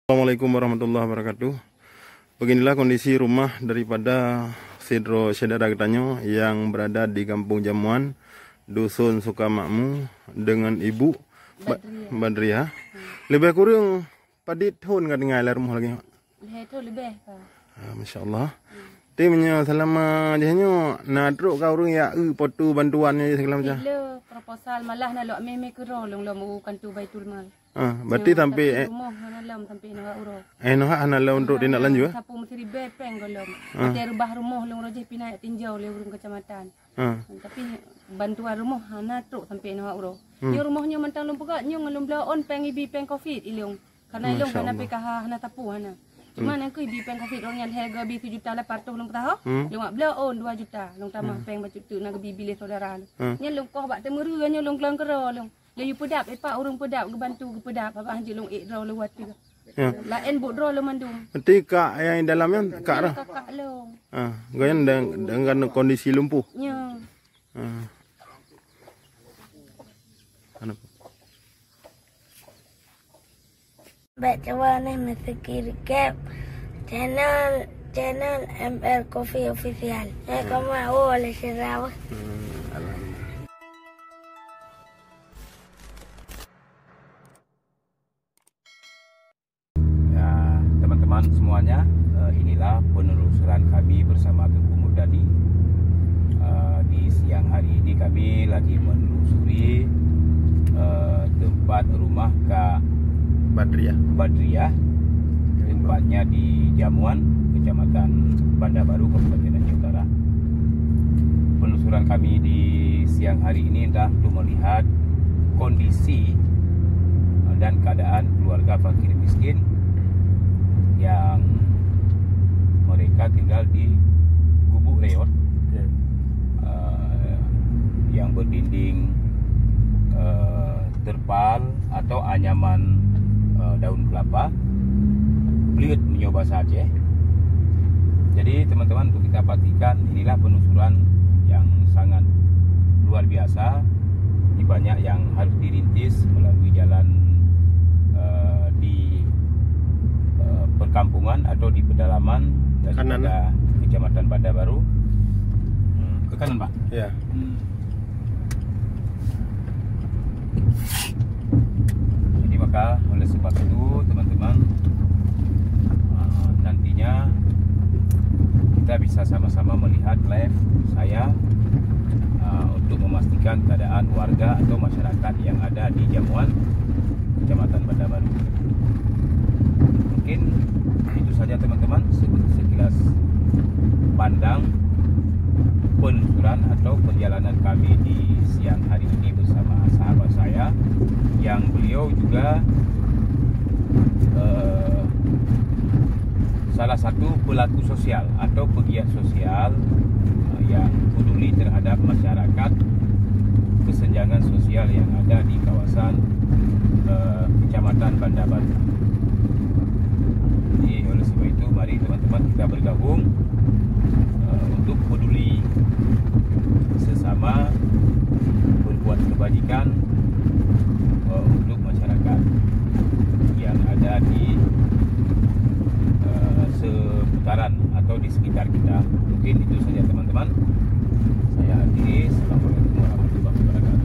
Assalamualaikum warahmatullahi wabarakatuh. Beginilah kondisi rumah daripada Sidro Saudara Getanyo yang berada di Kampung Jamuan, Dusun Sukamakmur dengan Ibu Badriah. Lebih kurang pada tahun kan tinggal rumah lagi. Lebih. Masya Allah. Timnya selama jahnya nadruk kau orang ya potu bantuannya segala macam. Proposal malah nak meme kero long kan tu baitul mal. Berarti sampai rumah hanalam sampai nak uro. Noh hanalam untuk tindak lanjut. Sapu mesti bepeng golom. Mati rubah rumah long rojeh pinai tinjau le urung kecamatan. Tapi bantuan rumah hana truk sampai nak uro. Ni rumahnya mentang lum pegak nyong lum blaon peng ibi peng covid ilung. Karena ilung kana PKH hana tapu hana. Cuma nak ibi peng covid orang yang harga bi 7 juta 800 long tahu. Long blaon 2 juta long tamah peng baju tu nak bi bilih saudara. Nya long koh bak temeru nya long kelang kero long. Layu pedap epak urung pedap bantu ke pedap apa hanji long ek draw lewat tu. Lain buk draw lo mandung. Nanti kak yang dalamnya kak dah. Kakak long. Goyan dengan kondisi lumpuh. Ya. Baca nih mesti kiri cap channel ML Coffee Official. Kamu oleh Sarawak. Ya, teman-teman semuanya, inilah penelusuran kami bersama Tengku Murdadi. Di siang hari ini kami lagi menelusuri tempat rumah Kak Badriah, tempatnya di Jamuan, Kecamatan Bandar Baru, Kabupaten Aceh Utara. Penelusuran kami di siang hari ini adalah untuk melihat kondisi dan keadaan keluarga fakir miskin yang mereka tinggal di gubuk reot yang berdinding terpal atau anyaman daun kelapa, belut mencoba saja. Jadi teman-teman, untuk kita pastikan inilah penelusuran yang sangat luar biasa. Ini banyak yang harus dirintis melalui jalan di perkampungan atau di pedalaman daripada Kecamatan Bandar Baru. Ke kanan, Pak? Ya. Jadi maka oleh sebab itu teman-teman, nantinya kita bisa sama-sama melihat live saya untuk memastikan keadaan warga atau masyarakat yang ada di Jamuan, Kecamatan Bandar Baru. Mungkin itu saja teman-teman, sekilas pandang penelusuran atau perjalanan kami di siang hari ini bersama sahabat saya yang beliau juga salah satu pelaku sosial atau pegiat sosial yang peduli terhadap masyarakat kesenjangan sosial yang ada di kawasan Kecamatan Bandar Baru. Jadi oleh sebab itu mari teman-teman kita bergabung untuk peduli sesama, berbuat kebajikan untuk masyarakat yang ada di seputaran atau di sekitar kita. Mungkin itu saja teman-teman. Saya akhiri. Assalamualaikum warahmatullahi wabarakatuh.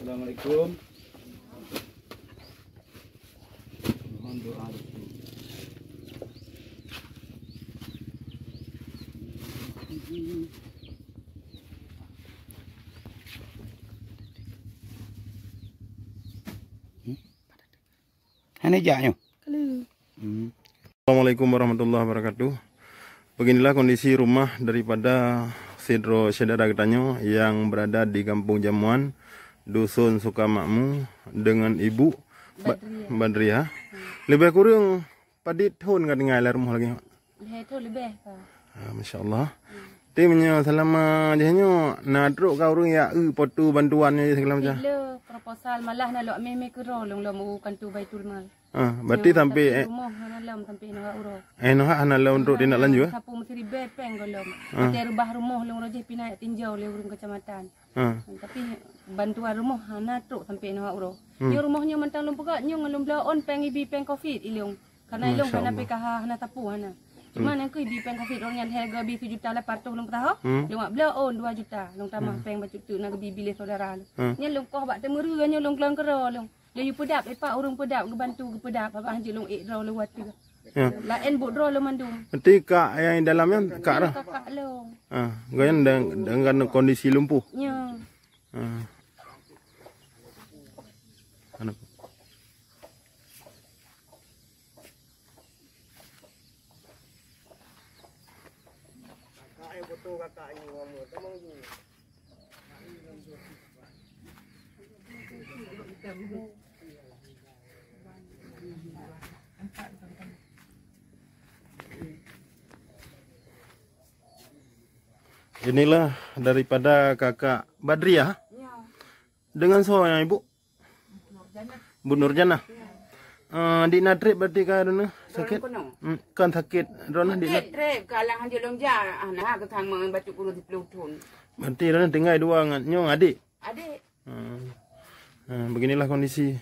Assalamualaikum. Mohon doa. Ini jaknya. Assalamualaikum warahmatullahi wabarakatuh. Beginilah kondisi rumah daripada Sidro Syedara Getanyo yang berada di Kampung Jamuan, Dusun Sukamakmu dengan Ibu Badriah. Lebih kurang pada tahun kan tinggal rumah lagi. Lebih. Masya Allah. Timnya selama jahnya nadruk kau orang ya potu bantuannya segala macam. Bila proposal malah nak lok meme kero long lom kantu Baitul Mal. Berarti sampai rumah hanalam sampai nak urus. Noh hanalam untuk tindak lanjut. Sapu mesti dibepeng golom. Mesti rubah rumah long rojeh pinai tinjau le urung kecamatan. Tapi bantuan rumah hanatruk sampai nak urus. Ni rumahnya mentang lom pegak nyong lom blaon peng ibi peng Covid ilung. Karena ilung kana PKH hana tapu hana. Cuma nak di peng Covid orang yang harga bi 7,800 long tahu. Long blaon 2 juta. Long tambah peng baju tu nak bi bilik saudara. Nya long koh bak temuru nya long kelang kero long. Layu pedap epak urung pedap gebantu ke pedap apa hanji long ek draw lewat tu. Lain buk draw lo mandum. Nanti kak yang dalamnya kak dah. Kakak long. Goyan dengan kondisi lumpuh. Nya. Anak. Inilah daripada kakak Badriah dengan seorang ibu Bu Nurjana. Di Nadrib berarti kan sakit? Kan sakit Rona di Nadrib kalang hanjul long ja nah ke thang mang batu kulo di pelutun. Berarti Rona tinggal dua nyong adik. Adik. Beginilah kondisi.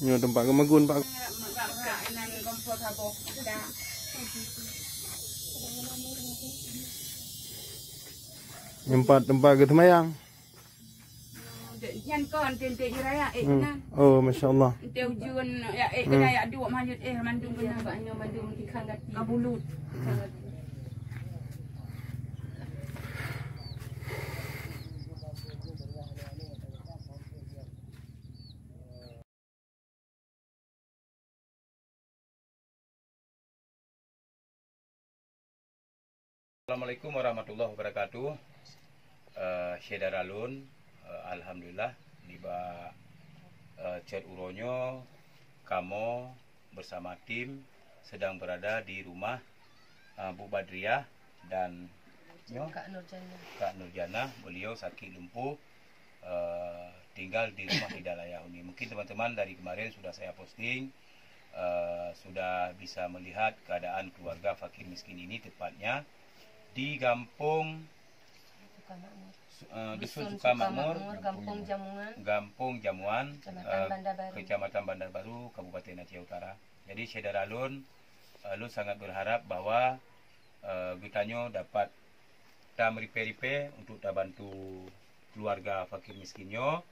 Nyo tempat kemagun Pak. Tempat ke temayang. Yan kon tente iraya na. Oh, masya-Allah. Tente ujun ya kena ya dua manjut mandung kena Banyo mandum dikanggat kabulut. Assalamualaikum warahmatullahi wabarakatuh. Syedara Lun, alhamdulillah niba chat uronyo kamu bersama tim sedang berada di rumah Bu Badriah dan Kak Nurjana. Beliau sakit lumpuh, tinggal di rumah tidak layak huni. Mungkin teman-teman dari kemarin sudah saya posting, sudah bisa melihat keadaan keluarga fakir miskin ini, tepatnya di Kampung Dusun Sukamakmur, Kampung Jamuan, Kecamatan Bandar Baru, Kabupaten Aceh Utara. Jadi Syedara Lun sangat berharap bahwa Getanyo dapat meripe-ripe untuk bantu keluarga fakir miskinnya.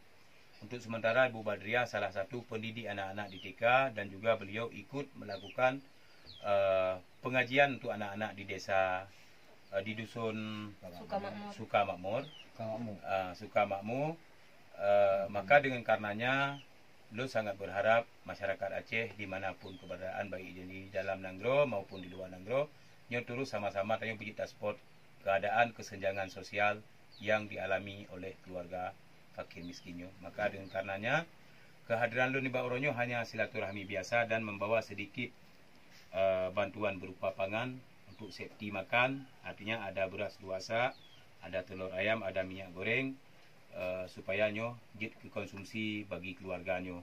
Untuk sementara Ibu Badriah salah satu pendidik anak-anak di TK dan juga beliau ikut melakukan pengajian untuk anak-anak di desa di Dusun Sukamakmur. Maka dengan karenanya lu sangat berharap masyarakat Aceh dimanapun keberadaan, baik di dalam Nanggro maupun di luar Nanggro, nyo terus sama-sama tanya berita sport keadaan kesenjangan sosial yang dialami oleh keluarga fakir miskinnya. Maka dengan karenanya kehadiran lu di Bauronyo hanya silaturahmi biasa dan membawa sedikit bantuan berupa pangan untuk safety makan, artinya ada beras 2 sak, ada telur ayam, ada minyak goreng, supaya nyo konsumsi bagi keluarganyo.